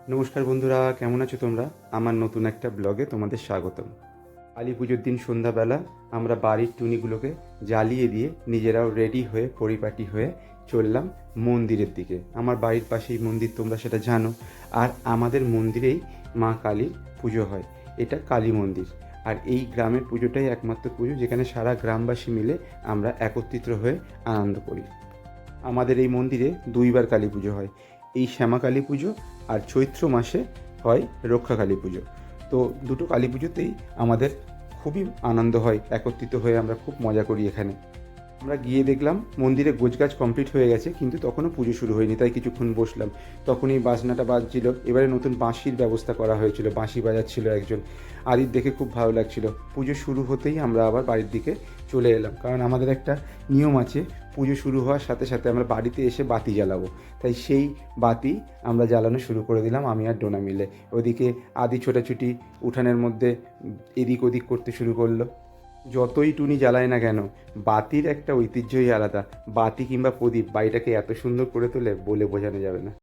নমস্কার বন্ধুরা, কেমন আছো তোমরা? আমার নতুন একটা ব্লগে তোমাদের স্বাগতম। কালী পুজোর দিন সন্ধ্যাবেলা আমরা বাড়ির টুনিগুলোকে জ্বালিয়ে দিয়ে নিজেরাও রেডি হয়ে পরিপাটি হয়ে চললাম মন্দিরের দিকে। আমার বাড়ির পাশেই মন্দির, তোমরা সেটা জানো। আর আমাদের মন্দিরেই মা কালীর পুজো হয়। এটা কালী মন্দির। আর এই গ্রামের পুজোটাই একমাত্র পুজো যেখানে সারা গ্রামবাসী মিলে আমরা একত্রিত হয়ে আনন্দ করি। আমাদের এই মন্দিরে দুইবার কালী পুজো হয়। এই শ্যামা কালী পুজো আর চৈত্র মাসে হয় রক্ষা কালী পুজো। তো দুটো কালী পুজোতেই আমাদের খুবই আনন্দ হয়, একত্রিত হয়ে আমরা খুব মজা করি এখানে। আমরা গিয়ে দেখলাম মন্দিরে গোছগাছ কমপ্লিট হয়ে গেছে, কিন্তু তখনও পুজো শুরু হয়নি, তাই কিছুক্ষণ বসলাম। তখনই বাজনাটা বাজছিল। এবারে নতুন বাঁশির ব্যবস্থা করা হয়েছিল, বাঁশি বাজাচ্ছিল একজন। আদির দেখে খুব ভালো লাগছিল। পুজো শুরু হতেই আমরা আবার বাড়ির দিকে চলে এলাম, কারণ আমাদের একটা নিয়ম আছে, পুজো শুরু হওয়ার সাথে সাথে আমরা বাড়িতে এসে বাতি জ্বালাবো। তাই সেই বাতি আমরা জ্বালানো শুরু করে দিলাম, আমি আর ডোনা মিলে। ওদিকে আদি ছোটাছুটি উঠানের মধ্যে এদিক ওদিক করতে শুরু করলো। যতই টুনি জ্বালায় না কেন, বাতির একটা ঐতিহ্যই আলাদা। বাতি কিংবা প্রদীপ বাড়িটাকে এত সুন্দর করে তোলে, বলে বোঝানো যাবে না।